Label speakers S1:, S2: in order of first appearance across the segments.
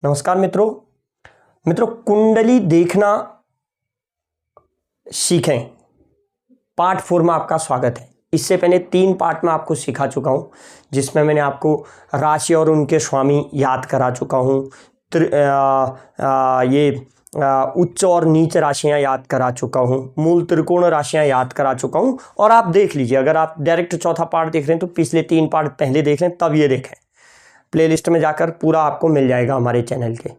S1: नमस्कार मित्रों कुंडली देखना सीखें पार्ट 4 में आपका स्वागत है। इससे पहले 3 पार्ट में आपको सिखा चुका हूं, जिसमें मैंने आपको राशि और उनके स्वामी याद करा चुका हूं। उच्च और नीच राशियां याद करा चुका हूं, मूल त्रिकोण राशियां याद करा चुका हूं। और आप देख लीजिए, अगर आप डायरेक्ट चौथा पार्ट देख रहे हैं तो पिछले 3 पार्ट पहले देख लें, तब ये देखें। प्लेलिस्ट में जाकर पूरा आपको मिल जाएगा हमारे चैनल के।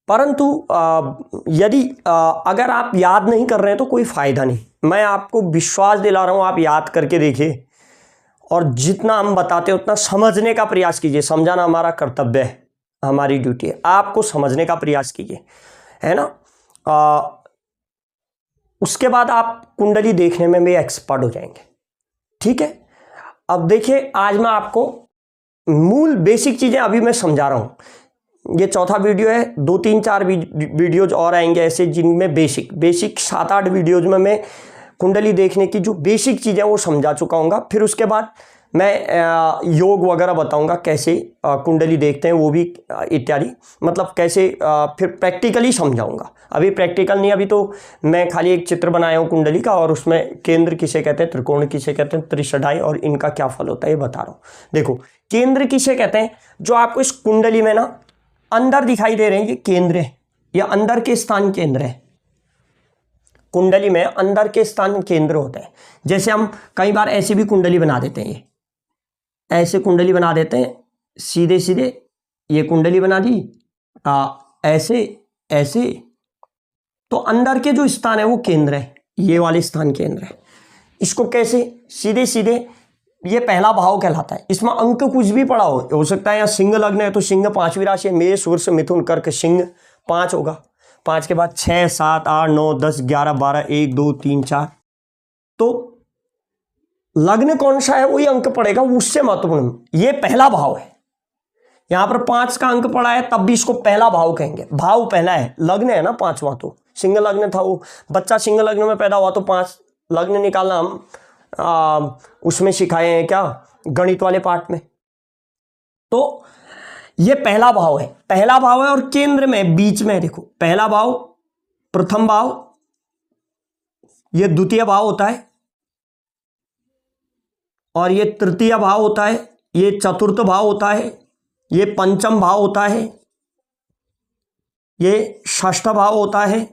S1: परंतु यदि अगर आप याद नहीं कर रहे हैं तो कोई फ़ायदा नहीं। मैं आपको विश्वास दिला रहा हूं, आप याद करके देखिए और जितना हम बताते हैं उतना समझने का प्रयास कीजिए। समझाना हमारा कर्तव्य है, हमारी ड्यूटी है। आपको समझने का प्रयास कीजिए, है ना। उसके बाद आप कुंडली देखने में भी एक्सपर्ट हो जाएंगे। ठीक है, अब देखिए, आज मैं आपको मूल बेसिक चीज़ें अभी मैं समझा रहा हूँ। ये चौथा वीडियो है, 2 3 4 वीडियोज और आएंगे ऐसे, जिनमें बेसिक 7-8 वीडियोज में मैं कुंडली देखने की जो बेसिक चीज़ें वो समझा चुका हूँगा। फिर उसके बाद मैं योग वगैरह बताऊंगा, कैसे कुंडली देखते हैं वो भी इत्यादि, मतलब कैसे फिर प्रैक्टिकली समझाऊंगा। अभी प्रैक्टिकल नहीं, अभी तो मैं खाली एक चित्र बनाया हूँ कुंडली का, और उसमें केंद्र किसे कहते हैं, त्रिकोण किसे कहते हैं, त्रिशढ़ाई और इनका क्या फल होता है ये बता रहा हूँ। देखो, केंद्र किसे कहते हैं, जो आपको इस कुंडली में ना अंदर दिखाई दे रहे हैं, ये केंद्र है, या अंदर के स्थान केंद्र है। कुंडली में अंदर के स्थान केंद्र होते हैं। जैसे हम कई बार ऐसी भी कुंडली बना देते हैं, ऐसे कुंडली बना देते हैं, सीधे सीधे ये कुंडली बना दी, ऐसे ऐसे, तो अंदर के जो स्थान है वो केंद्र है, ये वाले स्थान केंद्र है। इसको कैसे सीधे सीधे, ये पहला भाव कहलाता है। इसमें अंक कुछ भी पड़ा हो सकता है। यहाँ सिंह लग्न है तो सिंह 5वीं राशि है, मेष वृष मिथुन कर्क सिंह 5 होगा। 5 के बाद 6 7 8 9 10 11 12 1 2 3 4, तो लग्न कौन सा है वही अंक पड़ेगा, उससे महत्वपूर्ण ये पहला भाव है। यहां पर 5 का अंक पड़ा है, तब भी इसको पहला भाव कहेंगे। भाव पहला है, लग्न है ना 5वां, तो सिंह लग्न था, वो बच्चा सिंह लग्न में पैदा हुआ तो 5 लग्न निकालना हम उसमें सिखाए हैं क्या, गणित वाले पार्ट में। तो ये पहला भाव है, पहला भाव है, और केंद्र में बीच में देखो, पहला भाव, प्रथम भाव, ये द्वितीय भाव होता है, और ये तृतीय भाव होता है, ये चतुर्थ भाव होता है, ये पंचम भाव होता है, ये षष्ठ भाव होता है,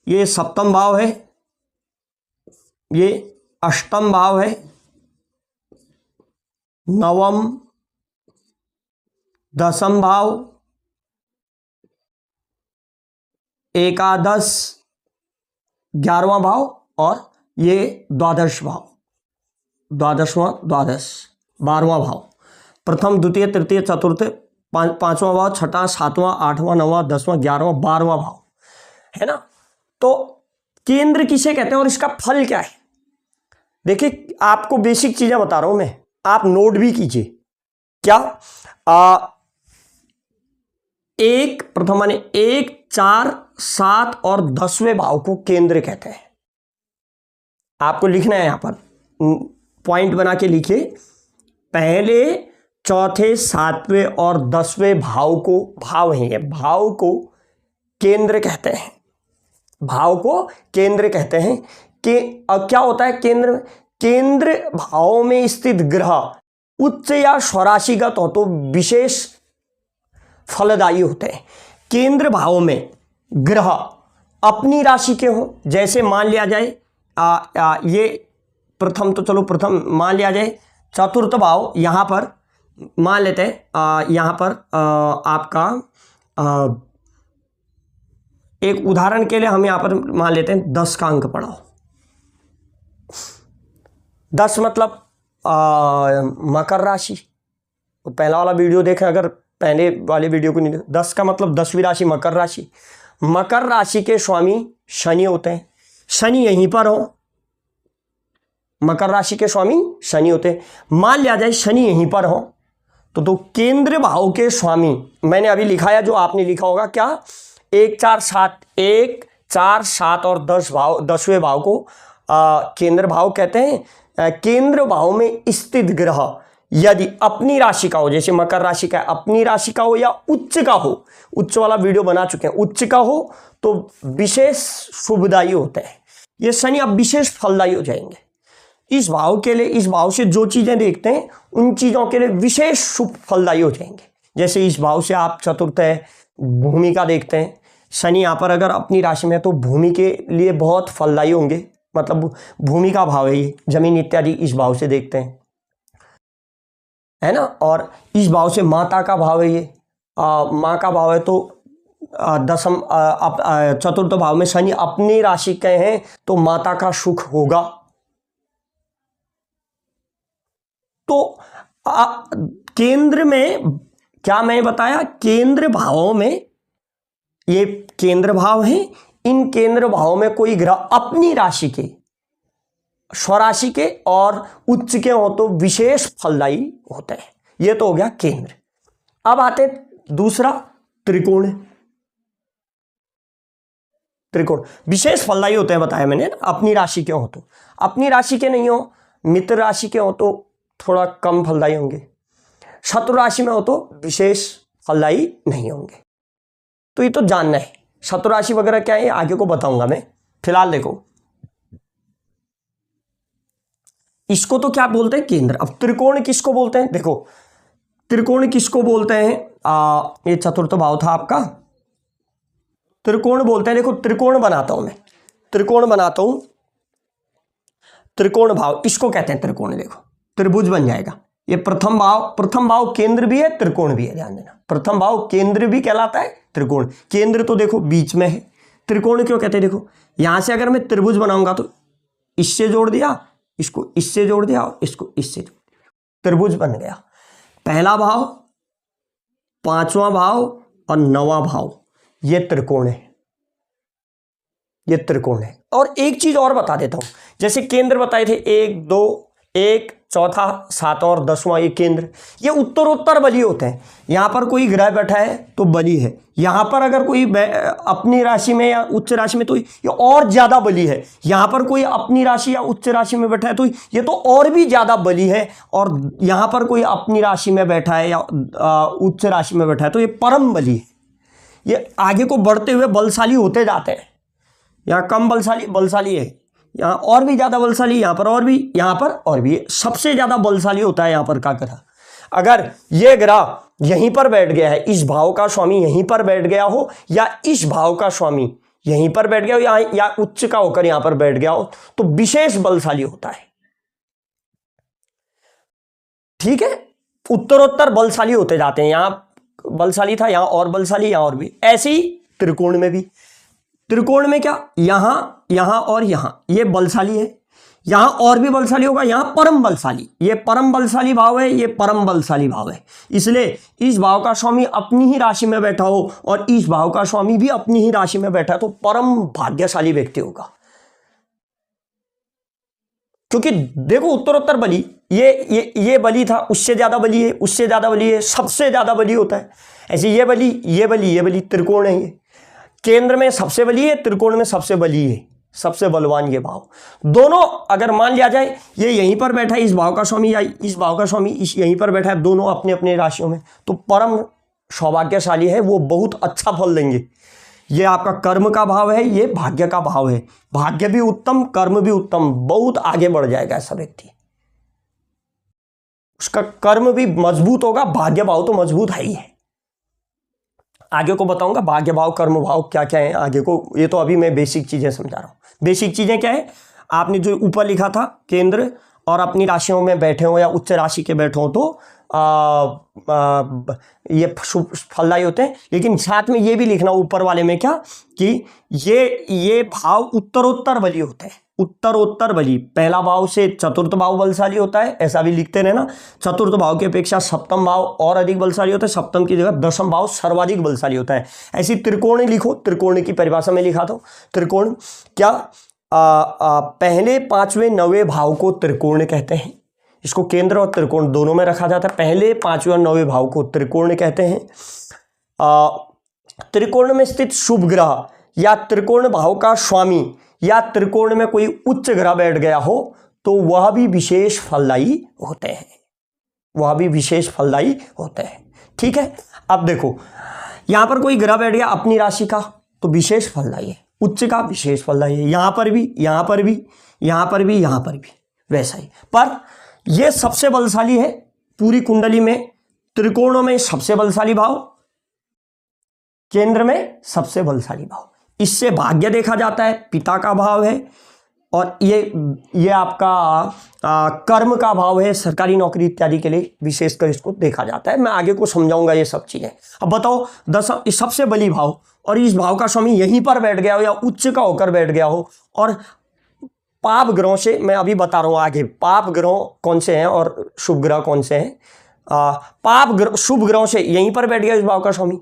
S1: ये सप्तम भाव है, ये अष्टम भाव है, नवम, दसम भाव, एकादश, 11वां भाव, और ये द्वादश भाव, 12वां भाव। प्रथम द्वितीय तृतीय चतुर्थ 5वां भाव, 6वां 7वां 8वां 9वां 10वां 11वां 12वां भाव, है ना। तो केंद्र किसे कहते हैं और इसका फल क्या है। देखिए, आपको बेसिक चीजें बता रहा हूं मैं, आप नोट भी कीजिए। क्या प्रथम माने 1 4 7 और 10वें भाव को केंद्र कहते हैं। आपको लिखना है, यहां पर पॉइंट बना के लिखिए। पहले, चौथे, 7वें और 10वें भाव को, भाव है ये, भाव को केंद्र कहते हैं। भाव को केंद्र कहते हैं कि क्या होता है केंद्र में, केंद्र भाव में स्थित ग्रह उच्च या स्वराशिगत हो तो विशेष फलदायी होते हैं। केंद्र भाव में ग्रह अपनी राशि के हो, जैसे मान लिया जाए ये प्रथम, तो चलो प्रथम मान लिया जाए, चतुर्थ भाव यहां पर मान लेते हैं। यहां पर आपका एक उदाहरण के लिए हम यहां पर मान लेते हैं 10 का अंक पड़ा हो। 10 मतलब मकर राशि, तो पहला वाला वीडियो देखें, अगर पहले वाले वीडियो को नहीं देखा। 10 का मतलब 10वीं राशि मकर राशि। मकर राशि के स्वामी शनि होते हैं, शनि यहीं पर हो, मकर राशि के स्वामी शनि होते हैं। मान लिया जाए शनि यहीं पर हो, तो केंद्र भाव के स्वामी मैंने अभी लिखा है, जो आपने लिखा होगा क्या, 1 4 7 और 10 भाव, 10वें भाव को केंद्र भाव कहते हैं। केंद्र भाव में स्थित ग्रह यदि अपनी राशि का हो, जैसे मकर राशि का अपनी राशि का हो या उच्च का हो, उच्च वाला वीडियो बना चुके हैं, उच्च का हो तो विशेष शुभदायी होते हैं। ये शनि अब विशेष फलदायी हो जाएंगे। इस भाव के लिए, इस भाव से जो चीजें देखते हैं उन चीजों के लिए विशेष शुभ फलदायी हो जाएंगे। जैसे इस भाव से आप चतुर्थ है भूमि का देखते हैं, शनि यहाँ पर अगर अपनी राशि में है तो भूमि के लिए बहुत फलदायी होंगे, मतलब भूमि का भाव है ये, जमीन इत्यादि इस भाव से देखते हैं, है ना। और इस भाव से माता का भाव है ये, माँ का भाव है तो दशम चतुर्थ भाव में शनि अपनी राशि के हैं तो माता का सुख होगा। तो केंद्र में क्या मैंने बताया, केंद्र भावों में, ये केंद्र भाव हैं, इन केंद्र भावों में कोई ग्रह अपनी राशि के, स्वराशि के और उच्च के हो तो विशेष फलदायी होते हैं। ये तो हो गया केंद्र। अब आते दूसरा त्रिकोण। त्रिकोण विशेष फलदायी होते हैं बताया मैंने, अपनी राशि के हो तो। अपनी राशि के नहीं हो, मित्र राशि के हो तो थोड़ा कम फलदायी होंगे, शत्रु राशि में हो तो विशेष फलदायी नहीं होंगे। तो ये तो जानना है, शत्रु राशि वगैरह क्या है आगे को बताऊंगा मैं। फिलहाल देखो इसको तो क्या बोलते हैं, केंद्र। अब त्रिकोण किसको बोलते हैं, देखो त्रिकोण किसको बोलते हैं, ये चतुर्थ भाव था आपका, त्रिकोण बोलते हैं। देखो त्रिकोण बनाता हूं मैं, त्रिकोण बनाता हूं, त्रिकोण भाव इसको कहते हैं त्रिकोण। देखो त्रिभुज बन जाएगा ये प्रथम भाव, प्रथम भाव केंद्र भी है त्रिकोण भी है, ध्यान देना। प्रथम भाव केंद्र भी कहलाता है, त्रिकोण। केंद्र तो देखो बीच में है, त्रिकोण क्यों कहते हैं, देखो यहां से अगर मैं त्रिभुज बनाऊंगा तो इससे जोड़ दिया, इसको इससे जोड़ दिया और इसको इससे जोड़ दिया, त्रिभुज बन गया। पहला भाव, पांचवा भाव और नवा भाव, ये त्रिकोण है, ये त्रिकोण है। और एक चीज और बता देता हूं, जैसे केंद्र बताए थे 1 2, 1 चौथा 7 और 10वां, ये केंद्र, ये उत्तरोत्तर बली होते हैं। यहां पर कोई ग्रह बैठा है तो बली है, यहां पर अगर कोई अपनी राशि में या उच्च राशि में तो ये और ज्यादा बली है। यहां पर कोई अपनी राशि या उच्च राशि में बैठा है तो ये तो और भी ज्यादा बली है। और यहां पर कोई अपनी राशि में बैठा है या उच्च राशि में बैठा है तो ये परम बली है। ये आगे को बढ़ते हुए बलशाली होते जाते हैं। यहाँ कम बलशाली है, यहाँ और भी ज्यादा बलशाली, यहाँ पर और भी, यहाँ पर और भी। सबसे ज्यादा बलशाली होता है यहाँ पर का ग्रह। अगर ये ग्रह यहीं पर बैठ गया है, इस भाव का स्वामी यहीं पर बैठ गया हो, या इस भाव का स्वामी यहीं पर बैठ गया हो, या उच्च का होकर यहां पर बैठ गया हो, तो विशेष बलशाली होता है। ठीक है, उत्तरोत्तर बलशाली होते जाते हैं। यहां बलशाली था, यहां और बलशाली, यहां और भी। ऐसे ही त्रिकोण में भी, त्रिकोण में क्या, यहां, यहां और यहां ये बलशाली है, यहां और भी बलशाली होगा, यहां परम बलशाली। ये परम बलशाली भाव है, ये परम बलशाली भाव है। इसलिए इस भाव का स्वामी अपनी ही राशि में बैठा हो और इस भाव का स्वामी भी अपनी ही राशि में बैठा तो परम भाग्यशाली व्यक्ति होगा। क्योंकि देखो उत्तरोत्तर बली, ये बली था, उससे ज्यादा बली है, उससे ज्यादा बली है, सबसे ज्यादा बली होता है। ऐसे ये बली, ये बली, ये बली, त्रिकोण है। ये केंद्र में सबसे बली है, त्रिकोण में सबसे बली है, सबसे बलवान ये भाव। दोनों अगर मान लिया जाए ये यहीं पर बैठा है, इस भाव का स्वामी या इस भाव का स्वामी यहीं पर बैठा है, दोनों अपने अपने राशियों में, तो परम सौभाग्यशाली है, वो बहुत अच्छा फल देंगे। ये आपका कर्म का भाव है, ये भाग्य का भाव है। भाग्य भी उत्तम, कर्म भी उत्तम, बहुत आगे बढ़ जाएगा ऐसा व्यक्ति। उसका कर्म भी मजबूत होगा, भाग्य भाव तो मजबूत है ही है। आगे को बताऊंगा भाग्य भाव कर्म भाव क्या क्या है आगे को, ये तो अभी मैं बेसिक चीजें समझा रहा हूं। बेसिक चीजें क्या है, आपने जो ऊपर लिखा था केंद्र और अपनी राशियों में बैठे हो या उच्च राशि के बैठे हो तो ये फलदायी होते हैं। लेकिन साथ में ये भी लिखना ऊपर वाले में क्या, कि ये भाव उत्तरोत्तर बली होते हैं। उत्तरोत्तर बली, पहला भाव से चतुर्थ भाव बलशाली होता है, ऐसा भी लिखते रहना। चतुर्थ भाव की अपेक्षा सप्तम भाव और अधिक बलशाली होता है, सप्तम की जगह दशम भाव सर्वाधिक बलशाली होता है। ऐसी त्रिकोण लिखो, त्रिकोण की परिभाषा में लिखा था। त्रिकोण क्या, पहले पांचवें नवे भाव को त्रिकोण कहते हैं। इसको केंद्र और त्रिकोण दोनों में रखा जाता है। पहले पांचवें और नवे भाव को त्रिकोण कहते हैं। त्रिकोण में स्थित शुभ ग्रह या त्रिकोण भाव का स्वामी या त्रिकोण में कोई उच्च ग्रह बैठ गया हो तो वह भी विशेष फलदायी होते हैं। वह भी विशेष फलदायी होते हैं। ठीक है, अब देखो यहां पर कोई ग्रह बैठ गया अपनी राशि का तो विशेष फलदायी है, उच्च का विशेष फलदायी है, यहां पर भी, यहां पर भी, यहां पर भी, यहां पर भी वैसा ही। पर यह सबसे बलशाली है पूरी कुंडली में, त्रिकोणों में सबसे बलशाली भाव, केंद्र में सबसे बलशाली भाव। इससे भाग्य देखा जाता है, पिता का भाव है, और ये आपका कर्म का भाव है, सरकारी नौकरी इत्यादि के लिए विशेषकर इसको देखा जाता है। मैं आगे को समझाऊंगा ये सब चीजें। अब बताओ इस सबसे बली भाव, और इस भाव का स्वामी यहीं पर बैठ गया हो या उच्च का होकर बैठ गया हो, और पाप ग्रहों से, मैं अभी बता रहा हूं आगे पाप ग्रह कौन से हैं और शुभ ग्रह कौन से हैं। पाप ग्रह शुभ ग्रहों से यहीं पर बैठ गया इस भाव का स्वामी,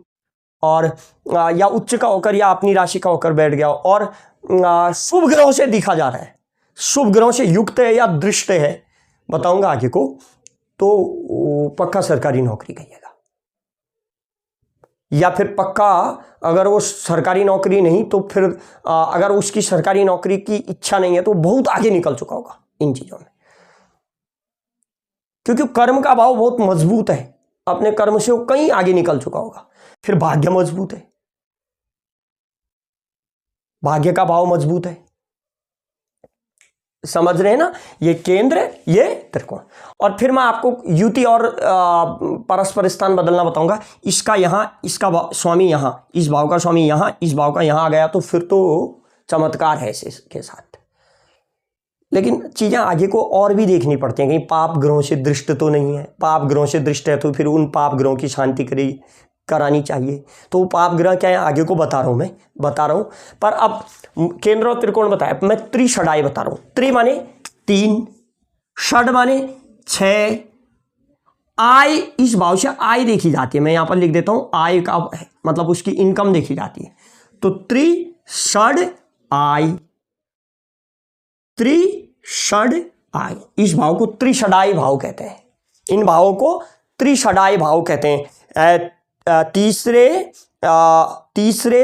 S1: और या उच्च का होकर या अपनी राशि का होकर बैठ गया, और शुभ ग्रहों से दिखा जा रहा है, शुभ ग्रहों से युक्त है या दृष्ट है, बताऊंगा आगे को, तो पक्का सरकारी नौकरी कहिएगा। या फिर पक्का अगर वो सरकारी नौकरी नहीं तो फिर अगर उसकी सरकारी नौकरी की इच्छा नहीं है तो बहुत आगे निकल चुका होगा इन चीजों में, क्योंकि कर्म का भाव बहुत मजबूत है, अपने कर्म से वो कहीं आगे निकल चुका होगा। फिर भाग्य मजबूत है, भाग्य का भाव मजबूत है, समझ रहे हैं ना, ये केंद्र ये त्रिकोण। और फिर मैं आपको युति और परस्पर स्थान बदलना बताऊंगा। इसका यहां, इसका स्वामी यहां, इस भाव का स्वामी यहां, इस भाव का यहां आ गया तो फिर तो चमत्कार है इसके साथ। लेकिन चीजें आगे को और भी देखनी पड़ती हैं, कहीं पाप ग्रहों से दृष्ट तो नहीं है, पाप ग्रहों से दृष्ट है तो फिर उन पाप ग्रहों की शांति करानी चाहिए। तो वो पाप ग्रह क्या है आगे को बता रहा हूं, मैं बता रहा हूं। पर अब केंद्र और त्रिकोण बताया, मैं त्रिषडाई बता रहा हूं। त्रि माने 3, षड माने 6, आय इस भाव से आय देखी जाती है, मैं यहां पर लिख देता हूं, आय का मतलब उसकी इनकम देखी जाती है। तो त्रिषड आय, त्रिषड आय, इस भाव को त्रिषडाई भाव कहते हैं, इन भावों को त्रिषडाई भाव कहते हैं। तीसरे,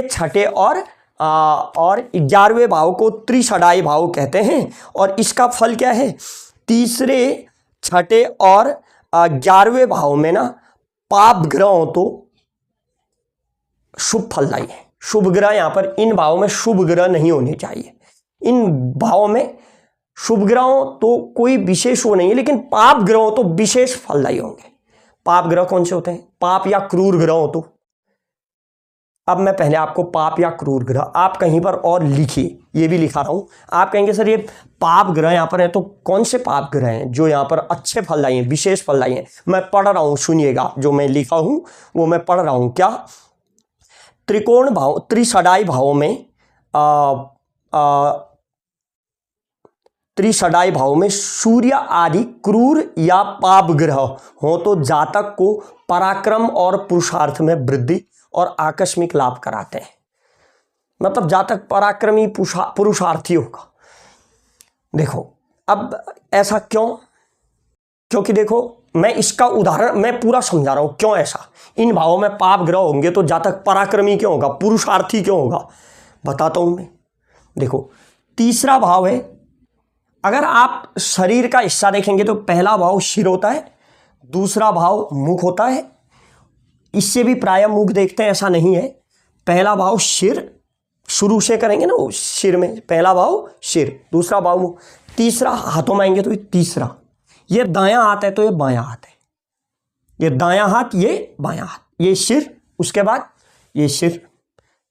S1: छठे और 11वें भाव को त्रिषडाई भाव कहते हैं। और इसका फल क्या है, तीसरे, छठे और 11वें भाव में ना पाप ग्रह हो तो शुभ फलदायी है। शुभ ग्रह यहां पर इन भावों में शुभ ग्रह नहीं होने चाहिए, इन भावों में शुभ ग्रहों तो कोई विशेष वो नहीं है, लेकिन पाप ग्रहों तो विशेष फलदायी होंगे। पाप ग्रह कौन से होते हैं, पाप या क्रूर ग्रह हो तो। अब मैं पहले आपको पाप या क्रूर ग्रह, आप कहीं पर और लिखिए, ये भी लिखा रहा हूं। आप कहेंगे सर ये पाप ग्रह यहां पर है, तो कौन से पाप ग्रह हैं जो यहां पर अच्छे फलदायी हैं, विशेष फलदायी हैं। मैं पढ़ रहा हूं, सुनिएगा, जो मैं लिखा हूं वो मैं पढ़ रहा हूं। क्या, त्रिकोण भाव, त्रिषडाई भावों में त्रिषडाई भाव में सूर्य आदि क्रूर या पाप ग्रह हो तो जातक को पराक्रम और पुरुषार्थ में वृद्धि और आकस्मिक लाभ कराते हैं। मतलब जातक पराक्रमी पुरुषार्थी होगा। देखो अब ऐसा क्यों, क्योंकि देखो मैं इसका उदाहरण मैं पूरा समझा रहा हूं क्यों ऐसा। इन भावों में पाप ग्रह होंगे तो जातक पराक्रमी क्यों होगा, पुरुषार्थी क्यों होगा, बताता हूं मैं। देखो तीसरा भाव है, अगर आप शरीर का हिस्सा देखेंगे तो पहला भाव सिर होता है, दूसरा भाव मुख होता है। इससे भी प्रायः मुख देखते हैं, ऐसा नहीं है। पहला भाव सिर, शुरू से करेंगे ना वो सिर में, पहला भाव सिर, दूसरा भाव मुख, तीसरा हाथों में आएंगे तो ये तीसरा, ये दायां हाथ है तो ये बायां हाथ है, ये दायां हाथ ये बायां हाथ, ये सिर, उसके बाद ये सिर,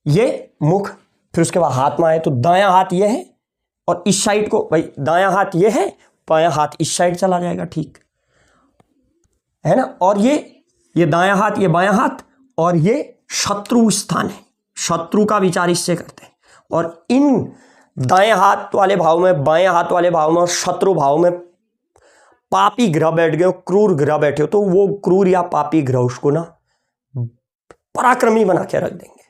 S1: ये मुख, फिर उसके बाद हाथ में आए तो दायां हाथ ये है और इस साइड को, भाई दायां हाथ ये है, बायां हाथ इस साइड चला जाएगा, ठीक है ना। और ये दायां हाथ, ये बायां हाथ, और ये शत्रु स्थान है, शत्रु का विचार इससे करते हैं। और इन दाएं हाथ वाले भाव में, बाएं हाथ वाले भाव में और शत्रु भाव में पापी ग्रह बैठ गए, क्रूर ग्रह बैठे हो तो वो क्रूर या पापी ग्रह उसको ना पराक्रमी बना के रख देंगे।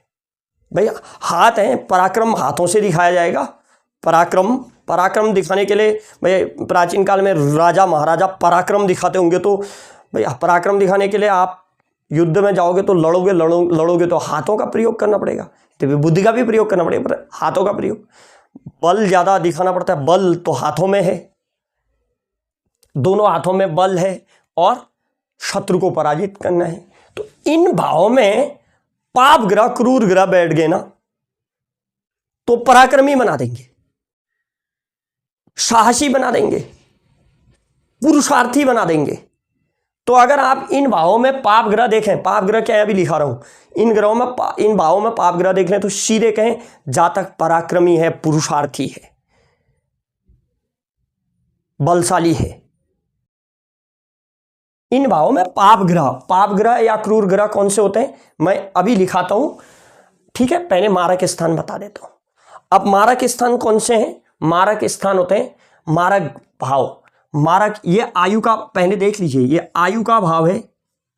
S1: भाई हाथ है, पराक्रम हाथों से दिखाया जाएगा। पराक्रम दिखाने के लिए भाई प्राचीन काल में राजा महाराजा पराक्रम दिखाते होंगे, तो भाई पराक्रम दिखाने के लिए आप युद्ध में जाओगे तो लड़ोगे तो हाथों का प्रयोग करना पड़ेगा, तो बुद्धि का भी प्रयोग करना पड़ेगा, पर हाथों का प्रयोग, बल ज्यादा दिखाना पड़ता है। बल तो हाथों में है, दोनों हाथों में बल है, और शत्रु को पराजित करना है। तो इन भावों में पाप ग्रह, क्रूर ग्रह बैठ गए ना तो पराक्रमी बना देंगे, साहसी बना देंगे, पुरुषार्थी बना देंगे। तो अगर आप इन भावों में पाप ग्रह देखें, पाप ग्रह क्या है अभी लिखा रहा हूं, इन ग्रहों में इन भावों में पाप ग्रह देख लें तो सीधे कहें जातक पराक्रमी है, पुरुषार्थी है, बलशाली है। इन भावों में पाप ग्रह या क्रूर ग्रह कौन से होते हैं मैं अभी लिखाता हूं, ठीक है। पहले मारक स्थान बता देता हूं। अब मारक स्थान कौन से हैं? मारक स्थान होते हैं मारक भाव। मारक, ये आयु का पहले देख लीजिए, ये आयु का भाव है।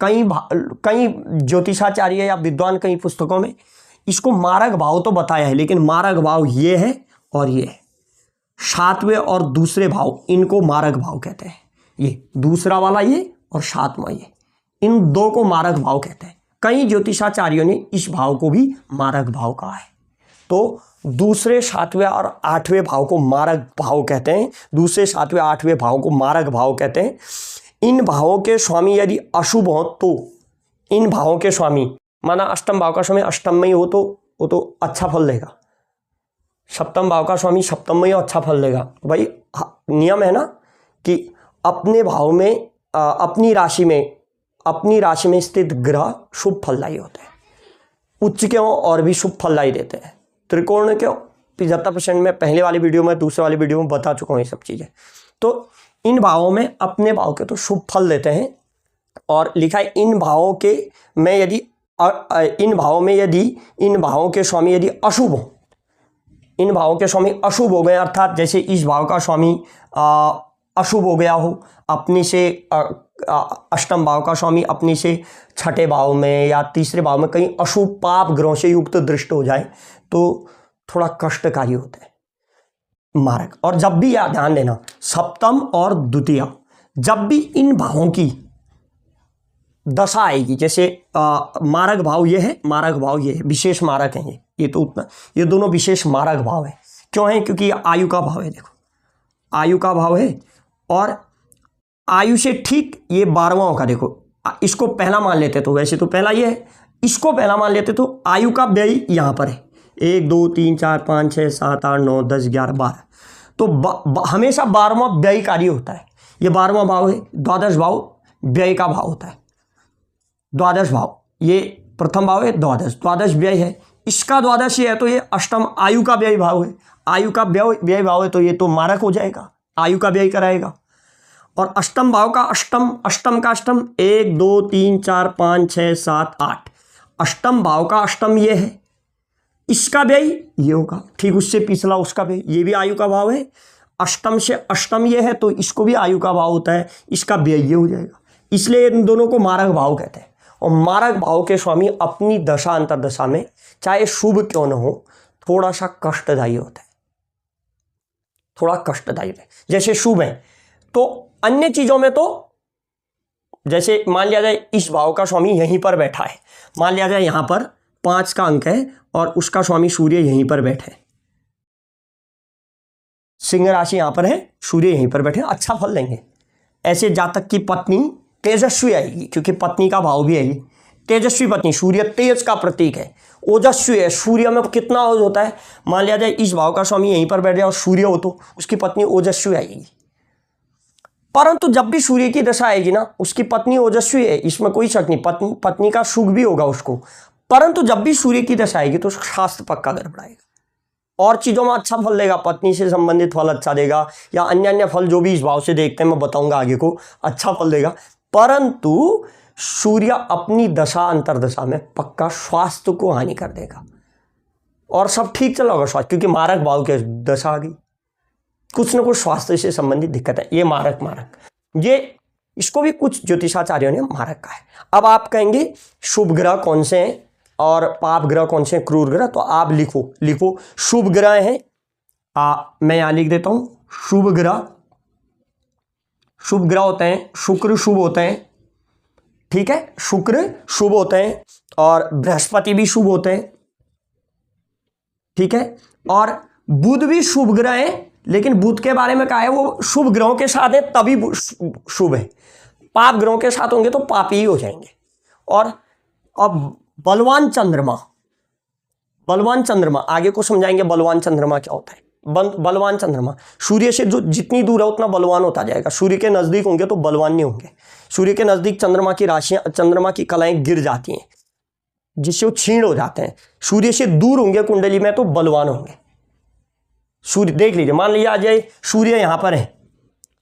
S1: कई ज्योतिषाचार्य या विद्वान कई पुस्तकों में इसको मारक भाव तो बताया है, लेकिन मारक भाव ये है और ये है, सातवें और दूसरे भाव, इनको मारक भाव कहते हैं। ये दूसरा वाला ये और सातवां ये, इन दो को मारक भाव कहते हैं। कई ज्योतिषाचार्यों ने इस भाव को भी मारक भाव कहा है। तो दूसरे, सातवें और आठवें भाव को मारक भाव कहते हैं। दूसरे, सातवें, आठवें भाव को मारक भाव कहते हैं। इन भावों के स्वामी यदि अशुभ हो तो, इन भावों के स्वामी माना अष्टम भाव का स्वामी अष्टम में ही हो तो वो तो अच्छा फल देगा, सप्तम भाव का स्वामी सप्तम में ही अच्छा फल देगा। भाई नियम है ना कि अपने भाव में, अपनी राशि में स्थित ग्रह शुभ फलदायी होते हैं। उच्च के हों और भी शुभ फलदायी देते हैं। त्रिकोण के 75% में पहले वाली वीडियो में, दूसरे वाली वीडियो में बता चुका हूँ ये सब चीज़ें। तो इन भावों में, अपने भाव के तो शुभ फल देते हैं। और लिखा है इन भावों के में यदि इन भावों के स्वामी यदि अशुभ हो, इन भावों के स्वामी अशुभ हो गए, अर्थात जैसे इस भाव का स्वामी अशुभ हो गया हो, अपने से अष्टम भाव का स्वामी अपने से छठे भाव में या तीसरे भाव में कहीं अशुभ पाप ग्रहों से युक्त दृष्ट हो जाए तो थोड़ा कष्टकारी होता है मारक। और जब भी याद ध्यान देना, सप्तम और द्वितीय, जब भी इन भावों की दशा आएगी, जैसे मारक भाव ये है, मारक भाव ये है, विशेष मारक है ये तो उतना, ये दोनों विशेष मारक भाव है। क्यों है? क्योंकि ये आयु का भाव है। देखो आयु का भाव है और आयु से ठीक ये 12वां का, देखो इसको पहला मान लेते तो, वैसे तो पहला ये है, इसको पहला मान लेते तो आयु का व्यय यहाँ पर है 1 2 3 4 5 6 7 8 9 10 11 12, तो हमेशा 12वां व्ययकारी होता है। ये 12वां भाव है, द्वादश भाव व्यय का भाव होता है। द्वादश भाव ये प्रथम भाव है, द्वादश व्यय है, इसका द्वादश ये है तो ये अष्टम आयु का व्यय भाव है। आयु का व्यय भाव है तो ये तो मारक हो जाएगा, आयु का व्यय कराएगा। और अष्टम भाव का अष्टम का अष्टम 1 2 3 4 5 6 7 8, अष्टम भाव का अष्टम ये है, इसका व्यय ये होगा, ठीक उससे पिछला उसका व्यय, ये भी आयु का भाव है। अष्टम से अष्टम ये है तो इसको भी आयु का भाव होता है, इसका व्यय ये हो जाएगा। इसलिए इन दोनों को मारक भाव कहते हैं। और मारक भाव के स्वामी अपनी दशा अंतर्दशा में चाहे शुभ क्यों न हो थोड़ा सा कष्टदायी होता है, थोड़ा कष्टदायी है। जैसे शुभ है तो अन्य चीजों में तो, जैसे मान लिया जाए इस भाव का स्वामी यहीं पर बैठा है, मान लिया जाए यहां पर 5 का अंक है और उसका स्वामी सूर्य यहीं पर बैठे, सिंह राशि यहां पर है, सूर्य यहीं पर बैठे, अच्छा फल देंगे। ऐसे जातक की पत्नी तेजस्वी आएगी, क्योंकि पत्नी का भाव भी है तेजस्वी पत्नी, सूर्य तेज का प्रतीक है, ओजस्वी है। सूर्य में कितना ओज होता है, मान लिया जाए इस भाव का स्वामी यहीं पर बैठ जाए और सूर्य हो तो उसकी पत्नी ओजस्वी आएगी। परंतु जब भी सूर्य की दशा आएगी ना, उसकी पत्नी ओजस्वी है, इसमें कोई शक नहीं, पत्नी का सुख भी होगा उसको। परंतु जब भी सूर्य की दशा आएगी तो शास्त्र पक्का गड़बड़ाएगा, और चीजों में अच्छा फल देगा, पत्नी से संबंधित फल अच्छा देगा, या अन्य फल जो भी इस भाव से देखते हैं मैं बताऊंगा आगे को, अच्छा फल देगा। परंतु सूर्य अपनी दशा अंतर्दशा में पक्का स्वास्थ्य को हानि कर देगा, और सब ठीक चला होगा स्वास्थ्य, क्योंकि मारक भाव की दशा आ गई, कुछ न कुछ स्वास्थ्य से संबंधित दिक्कत है। ये मारक ये इसको भी कुछ ज्योतिषाचार्यों ने मारक कहा है। अब आप कहेंगे शुभ ग्रह कौन से हैं और पाप ग्रह कौन से हैं, क्रूर ग्रह, तो आप लिखो शुभ ग्रह हैं, मैं यहां लिख देता हूं शुभ ग्रह होते हैं, शुक्र शुभ होते हैं, ठीक है, शुक्र शुभ होते हैं और बृहस्पति भी शुभ होते हैं, ठीक है, और बुध भी शुभ ग्रह है, लेकिन बुध के बारे में कहा है वो शुभ ग्रहों के साथ है तभी शुभ है। पाप ग्रहों के साथ होंगे तो पापी ही हो जाएंगे। और अब बलवान चंद्रमा आगे को समझाएंगे। बलवान चंद्रमा क्या होता है? बलवान चंद्रमा सूर्य से जो जितनी दूर है उतना बलवान होता जाएगा। सूर्य के नजदीक होंगे तो बलवान नहीं होंगे। सूर्य के नजदीक चंद्रमा की राशियां, चंद्रमा की कलाएं गिर जाती हैं, जिससे वो क्षीण हो जाते हैं। सूर्य से दूर होंगे कुंडली में तो बलवान होंगे। सूर्य देख लीजिए, मान लीजिए आ जाए सूर्य यहां पर है,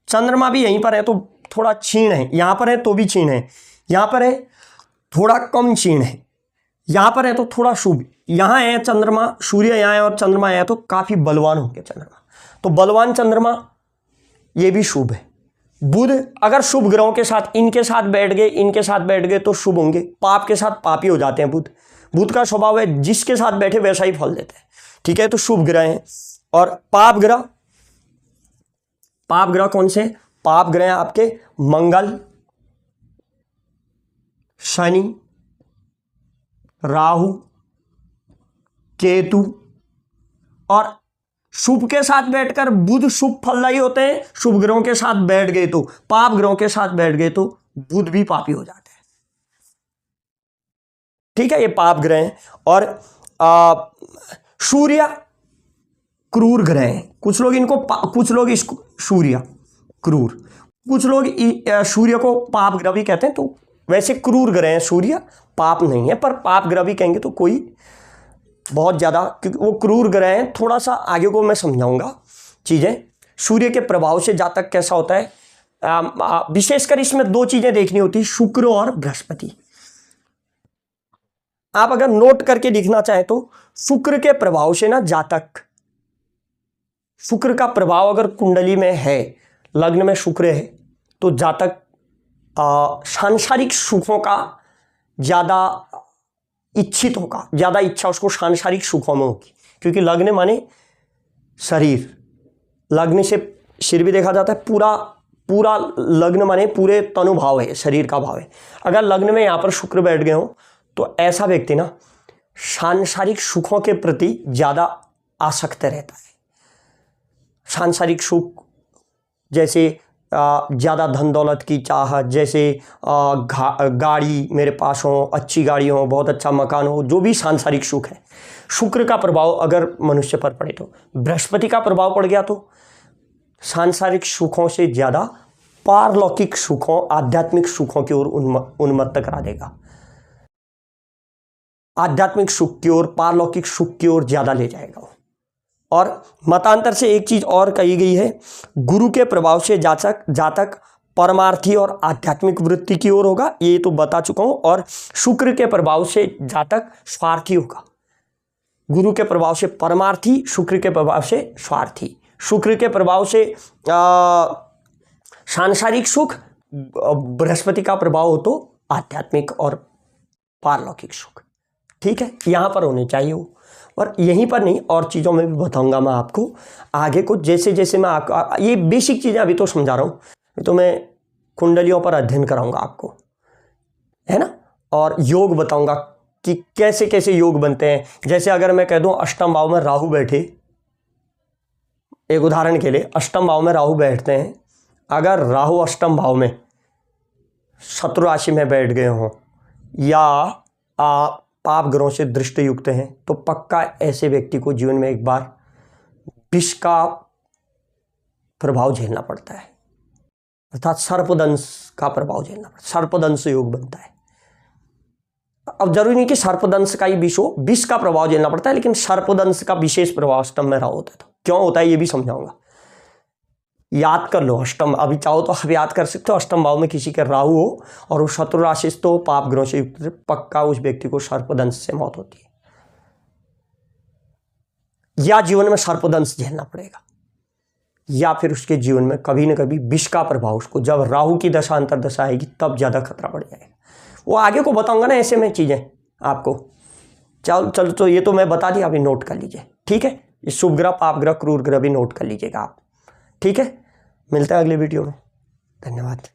S1: चंद्रमा भी यहीं पर है तो थोड़ा क्षीण है, यहां पर है तो भी क्षीण है, यहां पर है थोड़ा कम क्षीण है, यहां पर है तो थोड़ा शुभ, यहां है चंद्रमा, सूर्य यहां है और चंद्रमा है तो काफी बलवान होंगे चंद्रमा। तो बलवान चंद्रमा ये भी शुभ है। बुध अगर शुभ ग्रहों के साथ इनके साथ बैठ गए तो शुभ होंगे। पाप के साथ पापी हो जाते हैं। बुध का स्वभाव है जिसके साथ बैठे वैसा ही फल देते हैं, ठीक है। तो शुभ ग्रह हैं। और पाप ग्रह कौन से? पाप ग्रह आपके मंगल, शनि, राहु, केतु। और शुभ के साथ बैठकर बुध शुभ फलदायी होते हैं। शुभ ग्रहों के साथ बैठ गए तो, पाप ग्रहों के साथ बैठ गए तो बुध भी पापी हो जाते हैं, ठीक है। ये पाप ग्रह हैं। और सूर्य क्रूर ग्रह हैं। कुछ लोग इसको सूर्य क्रूर, कुछ लोग सूर्य को पाप ग्रह भी कहते हैं। तो वैसे क्रूर ग्रह हैं, सूर्य पाप नहीं है, पर पाप ग्रह भी कहेंगे तो कोई बहुत ज़्यादा, क्योंकि वो क्रूर ग्रह हैं। थोड़ा सा आगे को मैं समझाऊंगा चीज़ें। सूर्य के प्रभाव से जातक कैसा होता है, विशेषकर इसमें दो चीज़ें देखनी होती है, शुक्र और बृहस्पति। आप अगर नोट करके लिखना चाहें तो शुक्र के प्रभाव से ना जातक, शुक्र का प्रभाव अगर कुंडली में है, लग्न में शुक्र है, तो जातक सांसारिक सुखों का ज़्यादा इच्छित होगा, ज़्यादा इच्छा उसको सांसारिक सुखों में होगी। क्योंकि लग्न माने शरीर, लग्न से सिर भी देखा जाता है। पूरा लग्न माने पूरे तनु भाव है, शरीर का भाव है। अगर लग्न में यहाँ पर शुक्र बैठ गए हो तो ऐसा व्यक्ति ना सांसारिक सुखों के प्रति ज़्यादा आसक्त रहता है। सांसारिक सुख जैसे ज़्यादा धन दौलत की चाहत, जैसे गाड़ी मेरे पास हो, अच्छी गाड़ी हो, बहुत अच्छा मकान हो, जो भी सांसारिक सुख है। शुक्र का प्रभाव अगर मनुष्य पर पड़े तो, बृहस्पति का प्रभाव पड़ गया तो सांसारिक सुखों से ज़्यादा पारलौकिक सुखों, आध्यात्मिक सुखों की ओर उन्मत्त करा देगा। आध्यात्मिक सुख की ओर, पारलौकिक सुख की ओर ज़्यादा ले जाएगा। और मतांतर से एक चीज और कही गई है, गुरु के प्रभाव से जातक परमार्थी और आध्यात्मिक वृत्ति की ओर होगा, ये तो बता चुका हूं। और शुक्र के प्रभाव से जातक स्वार्थी होगा। गुरु के प्रभाव से परमार्थी, शुक्र के प्रभाव से स्वार्थी। शुक्र के प्रभाव से सांसारिक सुख, बृहस्पति का प्रभाव हो तो आध्यात्मिक और पारलौकिक सुख, ठीक है। यहां पर होने चाहिए वो। और यहीं पर नहीं, और चीज़ों में भी बताऊंगा मैं आपको आगे को, जैसे जैसे मैं आपको ये बेसिक चीज़ें अभी तो समझा रहा हूँ, तो मैं कुंडलियों पर अध्ययन कराऊंगा आपको, है ना। और योग बताऊंगा कि कैसे कैसे योग बनते हैं। जैसे अगर मैं कह दूं अष्टम भाव में राहु बैठे, एक उदाहरण के लिए अष्टम भाव में राहु बैठते हैं, अगर राहु अष्टम भाव में शत्रु राशि में बैठ गए हों या पाप ग्रहों से दृष्टि युक्त हैं, तो पक्का ऐसे व्यक्ति को जीवन में एक बार विष का प्रभाव झेलना पड़ता है, अर्थात सर्पदंश का प्रभाव झेलना पड़ता है। सर्पदंश योग बनता है। अब जरूरी नहीं कि सर्पदंश का ही विष हो, विष का प्रभाव झेलना पड़ता है, लेकिन सर्पदंश का विशेष प्रभाव अष्टम में राहु होता है। तो क्यों होता है ये भी समझाऊंगा। याद कर लो, अष्टम, अभी चाहो तो आप याद कर सकते हो, अष्टम भाव में किसी के राहु हो और वो शत्रु राशि तो पाप ग्रहों से युक्त, पक्का उस व्यक्ति को सर्पदंश से मौत होती है, या जीवन में सर्पदंश झेलना पड़ेगा, या फिर उसके जीवन में कभी न कभी विष का प्रभाव, उसको जब राहु की दशा अंतर्दशा आएगी तब ज्यादा खतरा बढ़ जाएगा। वो आगे को बताऊंगा ना ऐसे में चीजें आपको। चलो तो ये तो मैं बता दिया, अभी नोट कर लीजिए, ठीक है। इस शुभ ग्रह, पाप ग्रह, क्रूर ग्रह भी नोट कर लीजिएगा आप, ठीक है। मिलता है अगले वीडियो में, धन्यवाद।